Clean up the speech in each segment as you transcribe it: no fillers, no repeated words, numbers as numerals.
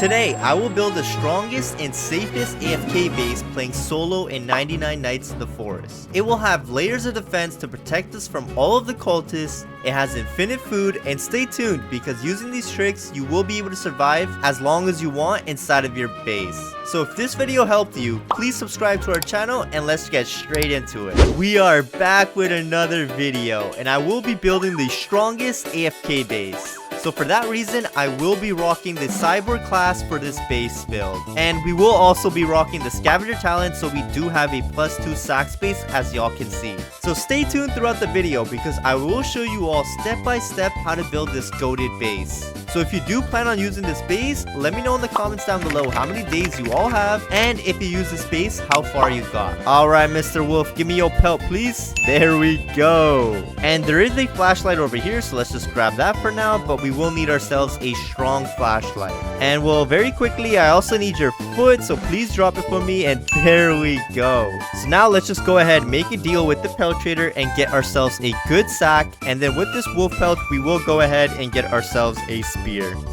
Today, I will build the strongest and safest AFK base playing solo in 99 Nights in the Forest. It will have layers of defense to protect us from all of the cultists. It has infinite food, and stay tuned because using these tricks, you will be able to survive as long as you want inside of your base. So if this video helped you, please subscribe to our channel and let's get straight into it. We are back with another video, and I will be building the strongest AFK base. So for that reason, I will be rocking the cyborg class for this base build. And we will also be rocking the scavenger talent, so we do have a +2 sack space as y'all can see. So stay tuned throughout the video because I will show you all step by step how to build this goated base. So if you do plan on using this base, let me know in the comments down below how many days you all have, and if you use this base, how far you got. Alright, Mr. Wolf, give me your pelt, please. There we go. And there is a flashlight over here, so let's just grab that for now, but we will need ourselves a strong flashlight. And well, very quickly, I also need your foot, so please drop it for me, and there we go. So now let's just go ahead, make a deal with the pelt trader, and get ourselves a good sack, and then with this wolf pelt, we will go ahead and get ourselves a spear.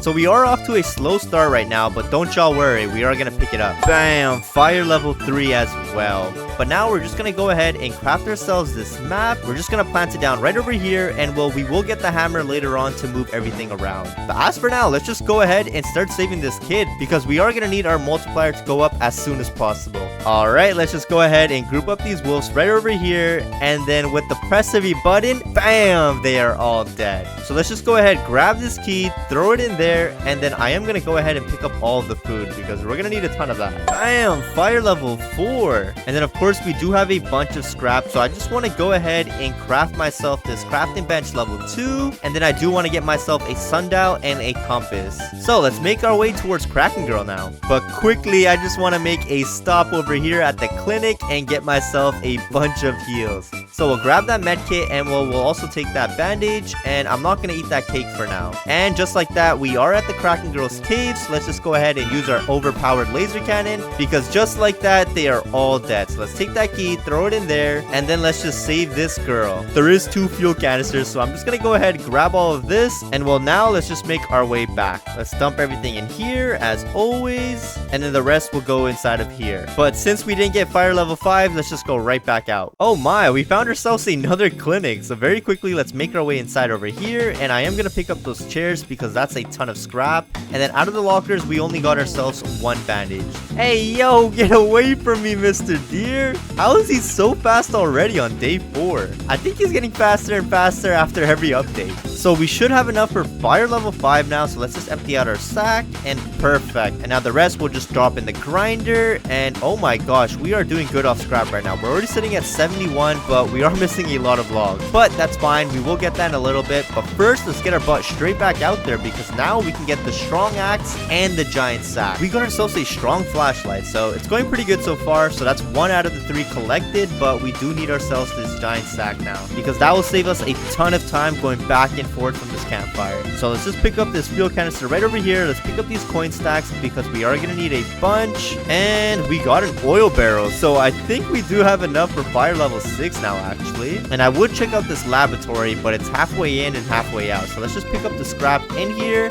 So we are off to a slow start right now, but don't y'all worry, we are gonna pick it up. Bam! Fire level 3 as well. But now we're just gonna go ahead and craft ourselves this map. We're just gonna plant it down right over here, and well, we will get the hammer later on to move everything around. But as for now, let's just go ahead and start saving this kid because we are gonna need our multiplier to go up as soon as possible. Alright, let's just go ahead and group up these wolves right over here, and then with the press of a button, bam! They are all dead. So let's just go ahead, grab this key, throw it in there, and then I am gonna go ahead and pick up all of the food because we're gonna need a ton of that. Bam! Fire level 4. And then of course we do have a bunch of scrap, so I just want to go ahead and craft myself this crafting bench level 2, and then I do want to get myself a sundial and a compass. So let's make our way towards Kraken Girl now. But quickly, I just want to make a stop over here at the clinic and get myself a bunch of heals. So we'll grab that med kit, and we'll also take that bandage, and I'm not going to eat that cake for now. And just like that, we are at the Kraken Girl's cave, so let's just go ahead and use our overpowered laser cannon, because just like that, they are all dead. So let's take that key, throw it in there, and then let's just save this girl. There is 2 fuel canisters, so I'm just going to go ahead and grab all of this, and well, now let's just make our way back. Let's dump everything in here, as always, and then the rest will go inside of here. But since we didn't get fire level 5, let's just go right back out. Oh my, we found ourselves another clinic. So very quickly, let's make our way inside over here, and I am gonna pick up those chairs because that's a ton of scrap. And then out of the lockers, we only got ourselves 1 bandage. Hey yo, get away from me, Mr. Deer. How is he so fast already on day 4? I think he's getting faster and faster after every update. So we should have enough for fire level 5 now, so let's just empty out our sack, and perfect. And now the rest will just drop in the grinder, and oh my gosh, we are doing good off scrap right now. We're already sitting at 71, but we are missing a lot of logs. But that's fine, we will get that in a little bit. But first, let's get our butt straight back out there because now we can get the strong axe and the giant sack. We got ourselves a strong flashlight, so it's going pretty good so far. So that's 1 out of the 3 collected, but we do need ourselves this giant sack now because that will save us a ton of time going back and forth from this campfire. So let's just pick up this fuel canister right over here. Let's pick up these coin stacks because we are gonna need a bunch, and we got an oil barrel, so I think we do have enough for fire level 6 now actually. And I would check out this laboratory, but it's halfway in and halfway out, so let's just pick up the scrap in here,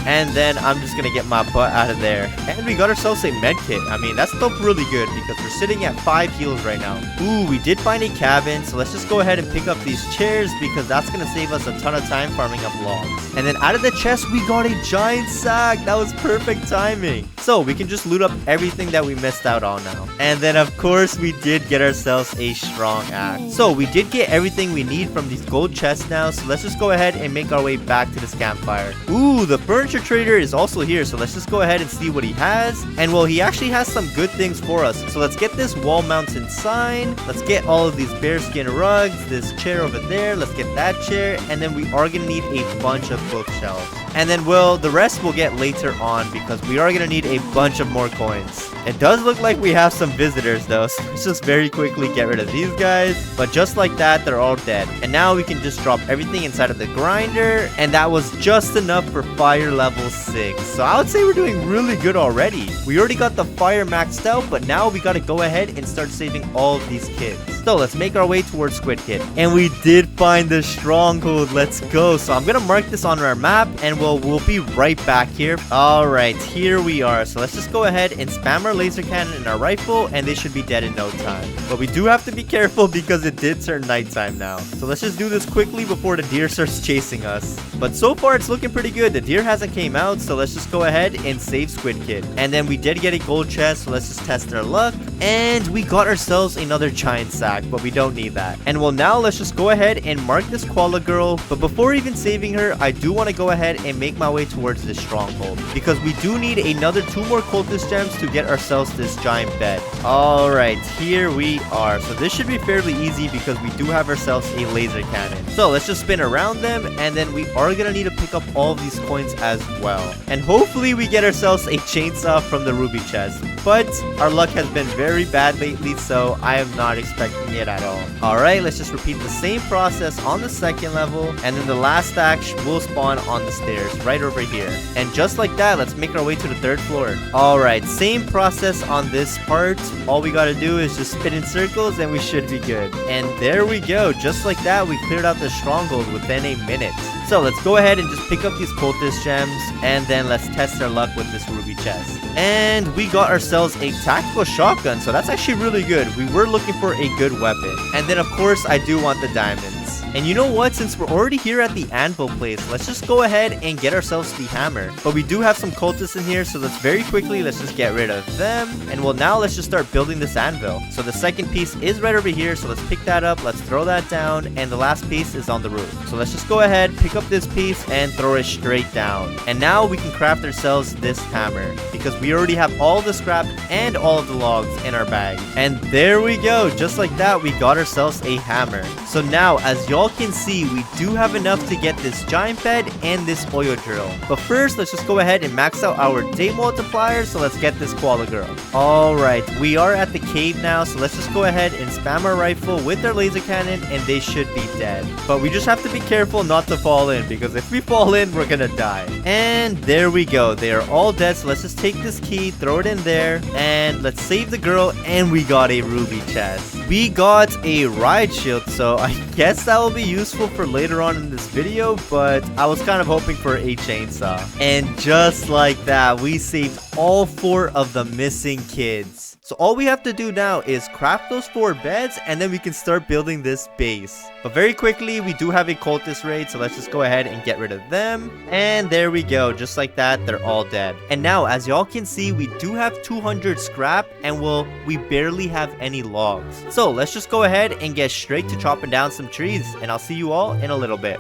and then I'm just gonna get my butt out of there. And we got ourselves a med kit. I mean, that's still really good because we're sitting at 5 heals right now. Ooh, we did find a cabin, so let's just go ahead and pick up these chairs because that's gonna save us a ton of time farming up logs. And then out of the chest, we got a giant sack. That was perfect timing. So we can just loot up everything that we missed out on now. And then of course, we did get ourselves a strong axe. So we did get everything we need from these gold chests now, so let's just go ahead and make our way back to this campfire. Ooh, the furniture trader is also here, so let's just go ahead and see what he has. And well, he actually has some good things for us. So let's get this wall mountain sign, let's get all of these bearskin rugs, this chair over there, let's get that chair, and then we are gonna need a bunch of bookshelves. And then well, the rest we'll get later on because we are gonna need a bunch of more coins. It does look like we have some visitors though, so let's just very quickly get rid of these guys. But just like that, they're all dead. And now we can just drop everything inside of the grinder, and that was just enough for fire level 6. So I would say we're doing really good already. We already got the fire maxed out, but now we gotta go ahead and start saving all of these kids. So let's make our way towards Squid Kid. And we did find the stronghold. Let's go. So I'm gonna mark this on our map, and we'll be right back here. All right, here we are. So let's just go ahead and spam our laser cannon and our rifle, and they should be dead in no time. But we do have to be careful because it did turn nighttime now. So let's just do this quickly before the deer starts chasing us. But so far it's looking pretty good. The deer hasn't came out, so let's just go ahead and save Squid Kid. And then we did get a gold chest, so let's just test our luck. And we got ourselves another giant sack, but we don't need that. And well, now let's just go ahead and mark this koala girl. But before even saving her, I do want to go ahead and make my way towards this stronghold, because we do need another 2 more cultist gems to get ourselves this giant bed. All right, here we are. So this should be fairly easy because we do have ourselves a laser cannon. So let's just spin around them, and then we are gonna need to pick up all of these coins as well. And hopefully we get ourselves a chainsaw from the ruby chest. But our luck has been very bad lately, so I am not expecting it at all. All right, let's just repeat the same process on the 2nd level, and then the last stack will spawn on the stairs right over here. And just like that, let's make our way to the 3rd floor. All right, same process on this part. All we gotta do is just spin in circles and we should be good. And there we go. Just like that, we cleared out the stronghold within a minute. So let's go ahead and just pick up these cultist gems, and then let's test our luck with this ruby chest. And we got ourselves a tactical shotgun, so that's actually really good. We were looking for a good weapon. And then of course I do want the diamonds. And you know what, since we're already here at the anvil place, let's just go ahead and get ourselves the hammer. But we do have some cultists in here, so let's very quickly, let's just get rid of them. And well, now let's just start building this anvil. So the 2nd piece is right over here, so let's pick that up, let's throw that down, and the last piece is on the roof. So let's just go ahead, pick up this piece, and throw it straight down. And now we can craft ourselves this hammer, because we already have all the scrap and all of the logs in our bag. And there we go, just like that, we got ourselves a hammer. So now, as y'all can see, we do have enough to get this giant bed and this oil drill. But first, let's just go ahead and max out our day multiplier, so let's get this koala girl. Alright, we are at the cave now, so let's just go ahead and spam our rifle with our laser cannon, and they should be dead. But we just have to be careful not to fall in, because if we fall in, we're gonna die. And there we go, they are all dead, so let's just take this key, throw it in there, and let's save the girl, and we got a ruby chest. We got a ride shield, so I guess that will be useful for later on in this video, but I was kind of hoping for a chainsaw. And just like that, we saved all 4 of the missing kids. So all we have to do now is craft those 4 beds, and then we can start building this base. But very quickly, we do have a cultist raid, so let's just go ahead and get rid of them. And there we go, just like that, they're all dead. And now, as y'all can see, we do have 200 scrap, and well, we barely have any logs. So let's just go ahead and get straight to chopping down some trees, and I'll see you all in a little bit.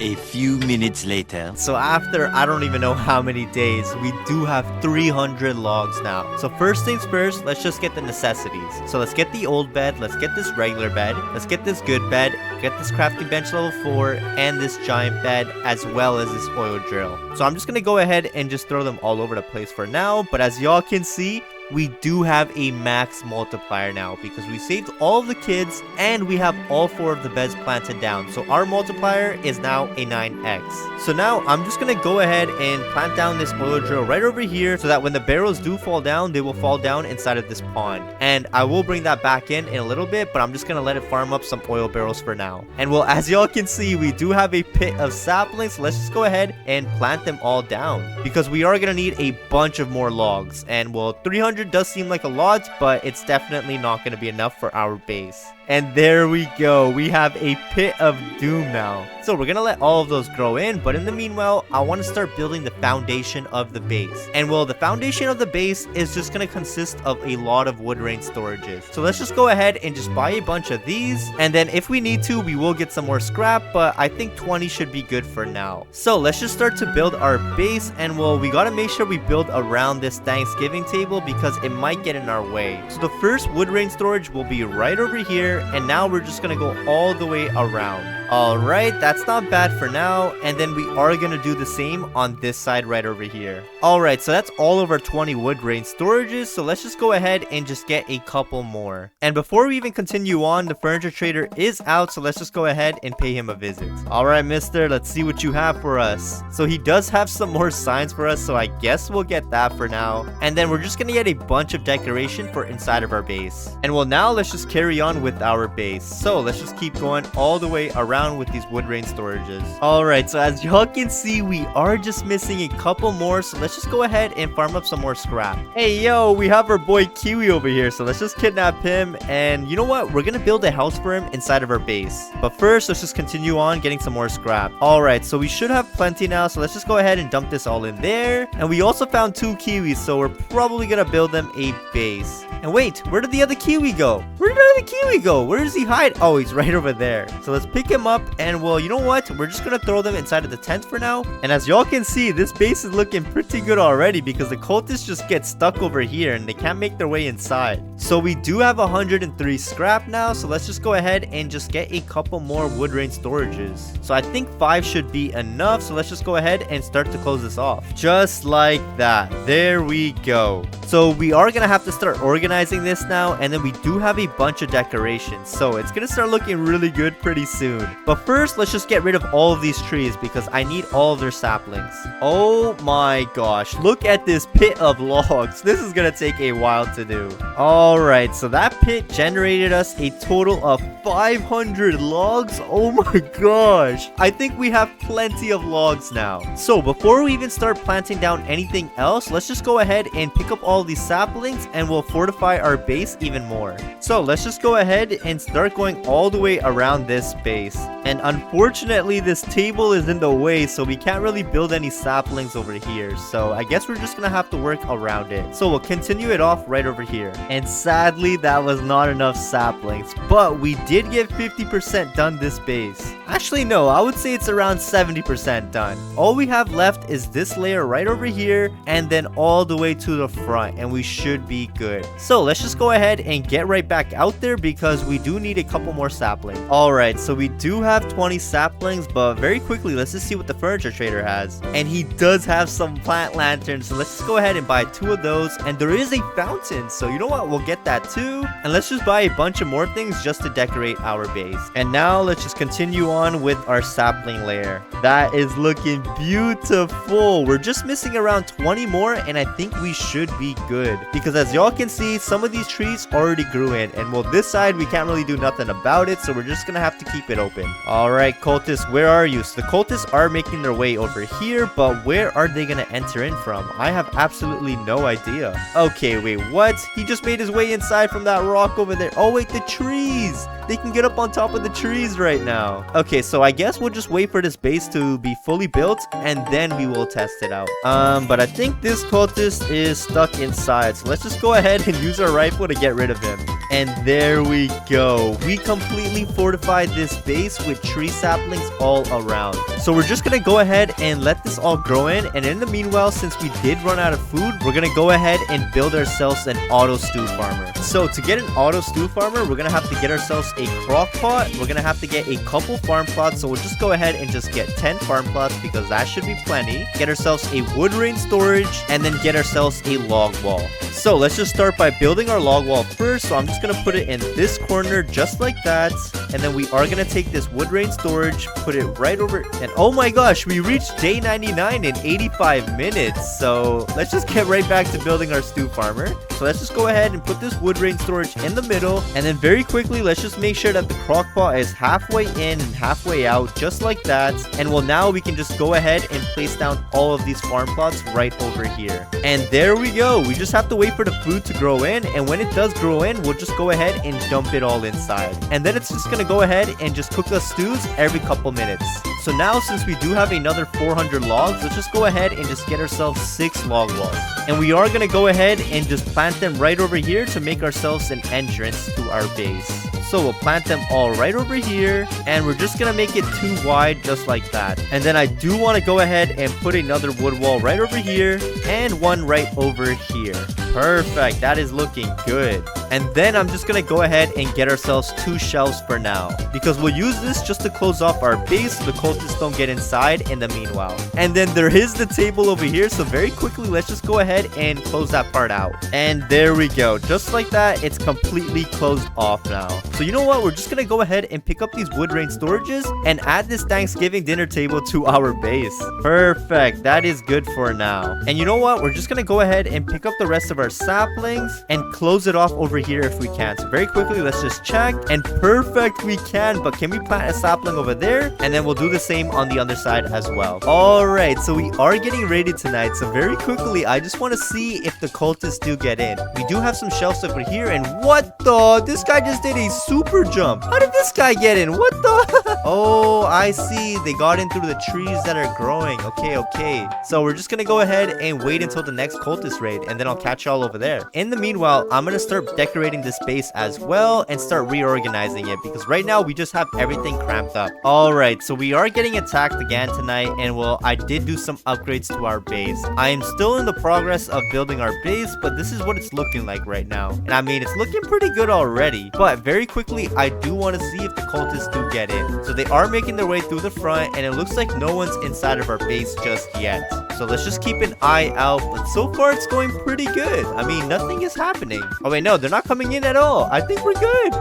A few minutes later. So after I don't even know how many days, we do have 300 logs now. So first things first, let's just get the necessities. So let's get the old bed, let's get this regular bed, let's get this good bed, get this crafting bench level 4, and this giant bed, as well as this oil drill. So I'm just gonna go ahead and just throw them all over the place for now. But as y'all can see, we do have a max multiplier now, because we saved all of the kids and we have all 4 of the beds planted down. So our multiplier is now a 9x. So now I'm just gonna go ahead and plant down this oil drill right over here, so that when the barrels do fall down, they will fall down inside of this pond. And I will bring that back in a little bit, but I'm just gonna let it farm up some oil barrels for now. And well, as y'all can see, we do have a pit of saplings, so let's just go ahead and plant them all down, because we are gonna need a bunch of more logs. And well, 300 does seem like a lot, but it's definitely not going to be enough for our base. And there we go, we have a pit of doom now. So we're gonna let all of those grow in, but in the meanwhile, I want to start building the foundation of the base. And well, the foundation of the base is just gonna consist of a lot of wood rain storages. So let's just go ahead and just buy a bunch of these, and then if we need to, we will get some more scrap, but I think 20 should be good for now. So let's just start to build our base, and well, we gotta make sure we build around this Thanksgiving table, because it might get in our way. So the first wood rain storage will be right over here, and now we're just gonna go all the way around. Alright, that's not bad for now. And then we are gonna do the same on this side right over here. Alright, so that's all of our 20 wood grain storages. So let's just go ahead and just get a couple more. And before we even continue on, the furniture trader is out. So let's just go ahead and pay him a visit. Alright, mister, let's see what you have for us. So he does have some more signs for us. So I guess we'll get that for now. And then we're just gonna get a bunch of decoration for inside of our base. And well, now let's just carry on with our base. So let's just keep going all the way around with these wood grain storages. Alright, so as y'all can see, we are just missing a couple more, so let's just go ahead and farm up some more scrap. Hey yo, we have our boy Kiwi over here, so let's just kidnap him. And you know what, we're gonna build a house for him inside of our base. But first, let's just continue on getting some more scrap. Alright, so we should have plenty now, so let's just go ahead and dump this all in there. And we also found 2 kiwis, so we're probably gonna build them a base. And wait, where did the other kiwi go? Where did the other kiwi go? Where does he hide? Oh, he's right over there. So let's pick him up, and well, you know what? We're just gonna throw them inside of the tent for now. And as y'all can see, this base is looking pretty good already because the cultists just get stuck over here and they can't make their way inside. So we do have 103 scrap now, so let's just go ahead and just get a couple more wood grain storages. So I think 5 should be enough, so let's just go ahead and start to close this off. Just like that. There we go. So we are gonna have to start organizing this now, and then we do have a bunch of decorations, so it's gonna start looking really good pretty soon. But first, let's just get rid of all of these trees because I need all of their saplings. Oh my gosh, look at this pit of logs. This is gonna take a while to do. Alright, so that pit generated us a total of 500 logs. Oh my gosh, I think we have plenty of logs now. So before we even start planting down anything else, let's just go ahead and pick up all these saplings and we'll fortify our base even more. So let's just go ahead and start going all the way around this base. And unfortunately, this table is in the way, so we can't really build any saplings over here. So I guess we're just gonna have to work around it. So we'll continue it off right over here. And sadly, that was not enough saplings, but we did get 50% done this base. Actually, no, I would say it's around 70% done. All we have left is this layer right over here, and then all the way to the front, and we should be good. So let's just go ahead and get right back out there because we do need a couple more saplings. Alright, so we do have 20 saplings, but very quickly, let's just see what the furniture trader has. And he does have some plant lanterns, so let's just go ahead and buy 2 of those. And there is a fountain, so you know what, we'll get that too. And let's just buy a bunch of more things just to decorate our base. And now let's just continue on with our sapling layer. That is looking beautiful. We're just missing around 20 more, and I think we should be good because as y'all can see, some of these trees already grew in, and well, this side we can't really do nothing about it, so we're just gonna have to keep it open. Alright, cultists, where are you? So the cultists are making their way over here, but where are they gonna enter in from? I have absolutely no idea. Okay, wait, what? He just made his way inside from that rock over there. Oh wait, the trees! They can get up on top of the trees right now. Okay, so I guess we'll just wait for this base to be fully built, and then we will test it out. But I think this cultist is stuck inside, so let's just go ahead and use our rifle to get rid of him. And there we go. We completely fortified this base with tree saplings all around. So we're just gonna go ahead and let this all grow in, and in the meanwhile, since we did run out of food, we're gonna go ahead and build ourselves an auto stew farmer. So to get an auto stew farmer, we're gonna have to get ourselves a crock pot. We're gonna have to get a couple farm plots, so we'll just go ahead and just get 10 farm plots because that should be plenty. Get ourselves a wood grain storage, and then get ourselves a log wall. So let's just start by building our log wall first. So I'm just gonna put it in this corner just like that, and then we are gonna take this wood grain storage, put it right over, and oh my gosh, we reached day 99 in 85 minutes. So let's just get right back to building our stew farmer. So let's just go ahead and put this wood grain storage in the middle, and then very quickly let's just make sure that the crock pot is halfway in and halfway out just like that. And well, now we can just go ahead and place down all of these farm plots right over here. And there we go. We just have to wait for the food to grow in, and when it does grow in, we'll just go ahead and dump it all inside. And then it's just gonna go ahead and just cook us stews every couple minutes. So now, since we do have another 400 logs, let's just go ahead and just get ourselves 6 log walls. And we are gonna go ahead and just plant them right over here to make ourselves an entrance to our base. So we'll plant them all right over here, and we're just gonna make it 2 wide just like that. And then I do want to go ahead and put another wood wall right over here and one right over here. Perfect, that is looking good. And then I'm just gonna go ahead and get ourselves 2 shelves for now, because we'll use this just to close off our base so the cultists don't get inside in the meanwhile. And then there is the table over here, so very quickly let's just go ahead and close that part out. And there we go. Just like that, it's completely closed off now. So you know what? We're just gonna go ahead and pick up these wood grain storages and add this Thanksgiving dinner table to our base. Perfect. That is good for now. And you know what? We're just gonna go ahead and pick up the rest of our saplings and close it off over here if we can. So very quickly, let's just check. And perfect, we can. But can we plant a sapling over there? And then we'll do the same on the other side as well. All right, so we are getting raided tonight. So very quickly, I just want to see if the cultists do get in. We do have some shelves over here. And what the? This guy just did a super jump. How did this guy get in? What the? Oh, I see. They got in through the trees that are growing. Okay. So we're just going to go ahead and wait until the next cultist raid. And then I'll catch y'all over there. In the meanwhile, I'm going to start decorating this base as well and start reorganizing it, because right now we just have everything cramped up. All right, so we are getting attacked again tonight. And well, I did do some upgrades to our base. I am still in the progress of building our base, but this is what it's looking like right now. And I mean, it's looking pretty good already. But very quickly, I do want to see if the cultists do get in. So they are making their way through the front, and it looks like no one's inside of our base just yet. So let's just keep an eye out. But so far, it's going pretty good. I mean, nothing is happening. Oh wait, no, they're not coming in at all. I think we're good.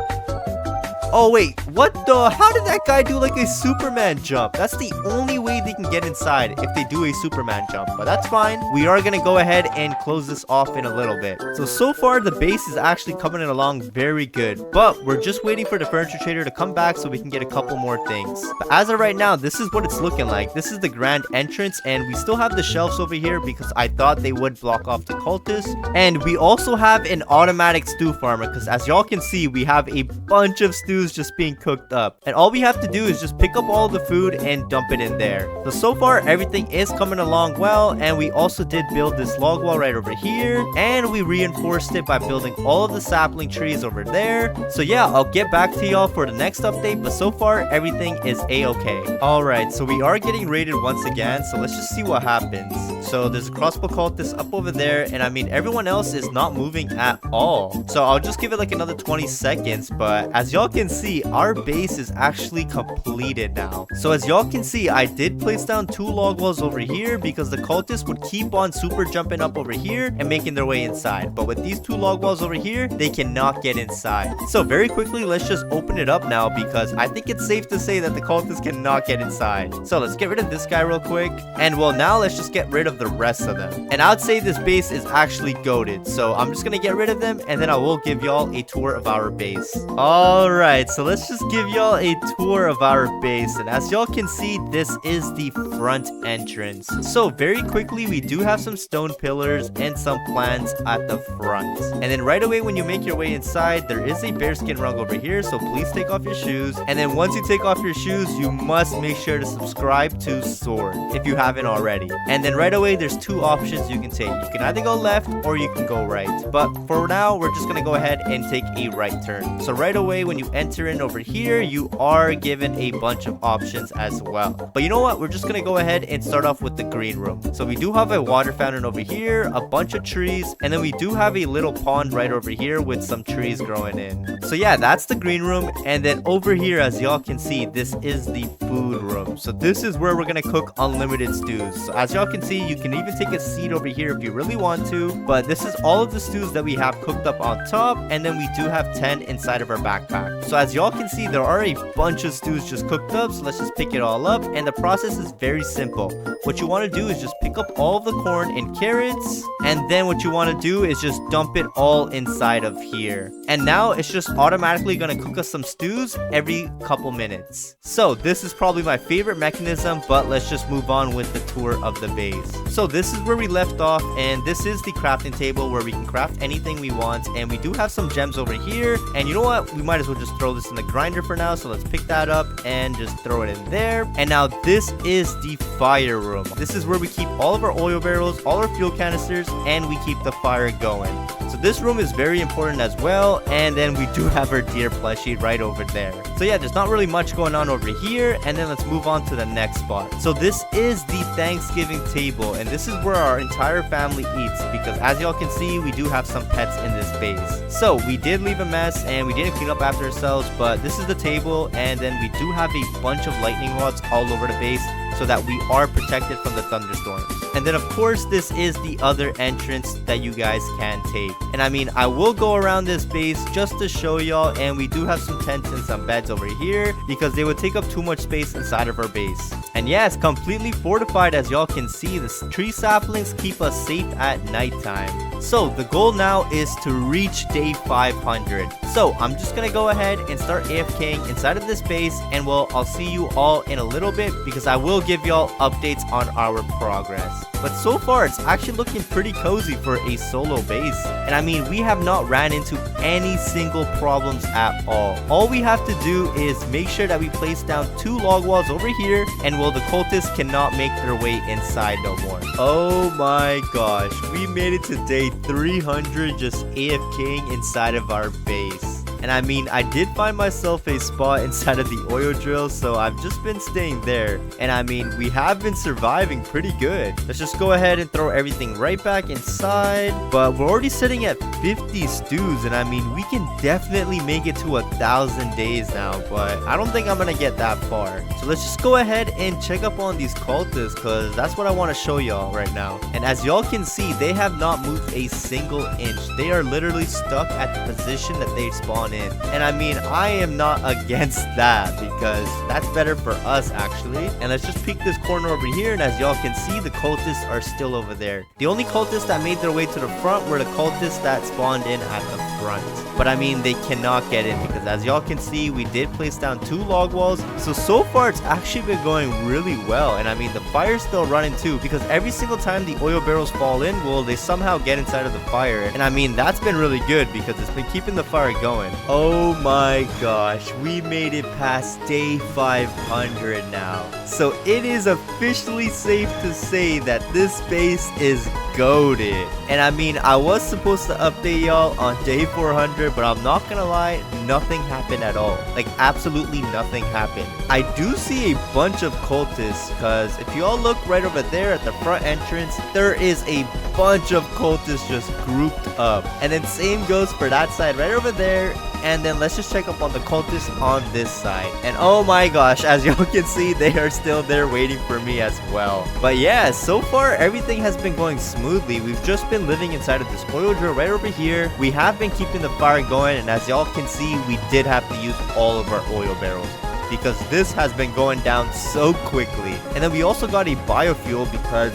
Oh wait, what the? How did that guy do like a Superman jump? That's the only way they can get inside, if they do a Superman jump. But that's fine. We are gonna go ahead and close this off in a little bit. So far the base is actually coming along very good. But we're just waiting for the furniture trader to come back so we can get a couple more things. But as of right now, this is what it's looking like. This is the grand entrance, and we still have the shelves over here because I thought they would block off the cultists. And we also have an automatic stew farmer, because as y'all can see, we have a bunch of stews just being cooked up, and all we have to do is just pick up all the food and dump it in there. So far everything is coming along well, and we also did build this log wall right over here, and we reinforced it by building all of the sapling trees over there. So yeah, I'll get back to y'all for the next update, but so far everything is a-okay. Alright, so we are getting raided once again, so let's just see what happens. So there's a crossbow cultist up over there, and I mean everyone else is not moving at all. So I'll just give it like another 20 seconds, but as y'all can see, our base is actually completed now. So as y'all can see, I did place down 2 log walls over here because the cultists would keep on super jumping up over here and making their way inside. But with these 2 log walls over here, they cannot get inside. So very quickly, let's just open it up now, because I think it's safe to say that the cultists cannot get inside. So let's get rid of this guy real quick. And well, now let's just get rid of the rest of them. And I'd say this base is actually goated. So I'm just gonna get rid of them, and then I will give y'all a tour of our base. Alright, so let's just give y'all a tour of our base. And as y'all can see, this is the front entrance. So very quickly, we do have some stone pillars and some plants at the front. And then right away when you make your way inside, there is a bearskin rug over here, so please take off your shoes. And then once you take off your shoes, you must make sure to subscribe to Sword if you haven't already. And then right away, there's 2 options you can take. You can either go left or you can go right. But for now, we're just gonna go ahead and take a right turn. So right away when you enter in over here, you are given a bunch of options as well. But you know what? We're just gonna go ahead and start off with the green room. So we do have a water fountain over here, a bunch of trees, and then we do have a little pond right over here with some trees growing in. So yeah, that's the green room. And then over here, as y'all can see, this is the food room. So this is where we're gonna cook unlimited stews. So as y'all can see, you can even take a seat over here if you really want to. But this is all of the stews that we have cooked up on top, and then we do have 10 inside of our backpack. So as y'all can see, there are a bunch of stews just cooked up, so let's just pick it all up. And the process is very simple. What you want to do is just pick up all of the corn and carrots, and then what you want to do is just dump it all inside of here. And now it's just automatically going to cook us some stews every couple minutes. So this is probably my favorite mechanism, but let's just move on with the tour of the base. So this is where we left off, and this is the crafting table where we can craft anything we want. And we do have some gems over here, and you know what, we might as well just throw this in the grinder for now. So let's pick that up and just throw it in there. And now this is the fire room. This is where we keep all of our oil barrels, all our fuel canisters, and we keep the fire going. So this room is very important as well. And then we do have our deer plushie right over there. So yeah, there's not really much going on over here. And then let's move on to the next spot. So this is the Thanksgiving table, and this is where our entire family eats, because as y'all can see, we do have some pets in this base. So we did leave a mess and we didn't clean up after ourselves, but this is the table, and then we do have a bunch of lightning rods all over the base so that we are protected from the thunderstorms. And then of course this is the other entrance that you guys can take. And I mean, I will go around this base just to show y'all, and we do have some tents and some beds over here because they would take up too much space inside of our base. And yeah, it's completely fortified. As y'all can see, the tree saplings keep us safe at nighttime. So the goal now is to reach day 500. So I'm just gonna go ahead and start AFKing inside of this base, and well, I'll see you all in a little bit because I will give y'all updates on our progress. But so far it's actually looking pretty cozy for a solo base, and I mean, we have not ran into any single problems at all. All we have to do is make sure that we place down 2 log walls over here, and well, the cultists cannot make their way inside no more. Oh my gosh, we made it to day 300 just AFKing inside of our base. And I mean, I did find myself a spot inside of the oil drill, so I've just been staying there. And I mean, we have been surviving pretty good. Let's just go ahead and throw everything right back inside. But we're already sitting at 50 stews, and I mean, we can definitely make it to 1,000 days now, but I don't think I'm gonna get that far. So let's just go ahead and check up on these cultists, because that's what I want to show y'all right now. And as y'all can see, they have not moved a single inch. They are literally stuck at the position that they spawned in. And I mean, I am not against that because that's better for us actually. And let's just peek this corner over here, and as y'all can see, the cultists are still over there. The only cultists that made their way to the front were the cultists that spawned in at the front. But I mean, they cannot get in because as y'all can see, we did place down 2 log walls. So far it's actually been going really well. And I mean, the fire's still running too, because every single time the oil barrels fall in, well, they somehow get inside of the fire. And I mean, that's been really good because it's been keeping the fire going. Oh my gosh, we made it past day 500 now. So it is officially safe to say that this base is goated. And I mean, I was supposed to update y'all on day 400, but I'm not gonna lie, nothing happened at all. Like, absolutely nothing happened. I do see a bunch of cultists, because if y'all look right over there at the front entrance, there is a bunch of cultists just grouped up. And then same goes for that side right over there. And then let's just check up on the cultists on this side. And oh my gosh, as y'all can see, they are still there waiting for me as well. But yeah, so far everything has been going smoothly. We've just been living inside of this oil drill right over here. We have been keeping the fire going, and as y'all can see, we did have to use all of our oil barrels because this has been going down so quickly. And then we also got a biofuel because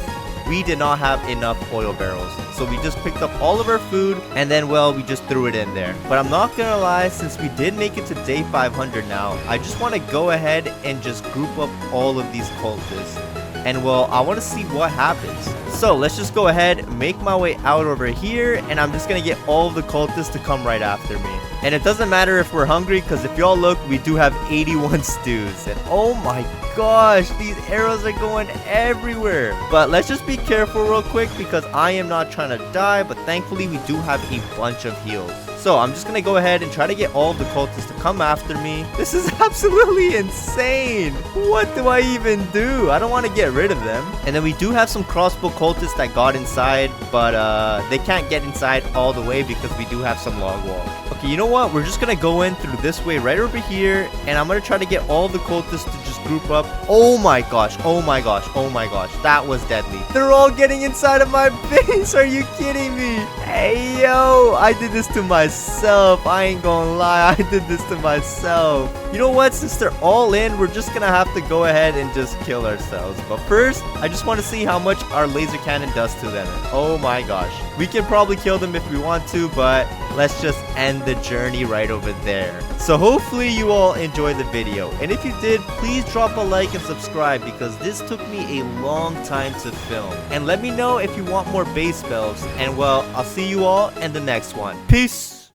we did not have enough oil barrels. So we just picked up all of our food, and then, well, we just threw it in there. But I'm not gonna lie, since we did make it to day 500 now, I just want to go ahead and just group up all of these cultists. And well, I want to see what happens. So let's just go ahead and make my way out over here, and I'm just gonna get all of the cultists to come right after me. And it doesn't matter if we're hungry, because if y'all look, we do have 81 stews. And oh my gosh, these arrows are going everywhere. But let's just be careful real quick because I am not trying to die, but thankfully we do have a bunch of heals. So I'm just gonna go ahead and try to get all of the cultists to come after me. This is absolutely insane. What do I even do? I don't want to get rid of them. And then we do have some crossbow cultists that got inside, but they can't get inside all the way because we do have some log wall. Okay, you know what? We're just gonna go in through this way right over here, and I'm gonna try to get all the cultists to just group up. Oh my gosh, oh my gosh, oh my gosh, that was deadly. They're all getting inside of my base. Are you kidding me? Hey yo, I did this to myself. I ain't gonna lie, I did this to myself. You know what? Since they're all in, we're just gonna have to go ahead and just kill ourselves. But first, I just want to see how much our laser cannon does to them. Oh my gosh, we can probably kill them if we want to, but let's just end the journey right over there. So hopefully you all enjoyed the video, and if you did, please drop a like and subscribe because this took me a long time to film. And let me know if you want more base spells, and well, I'll see you all in the next one. Peace.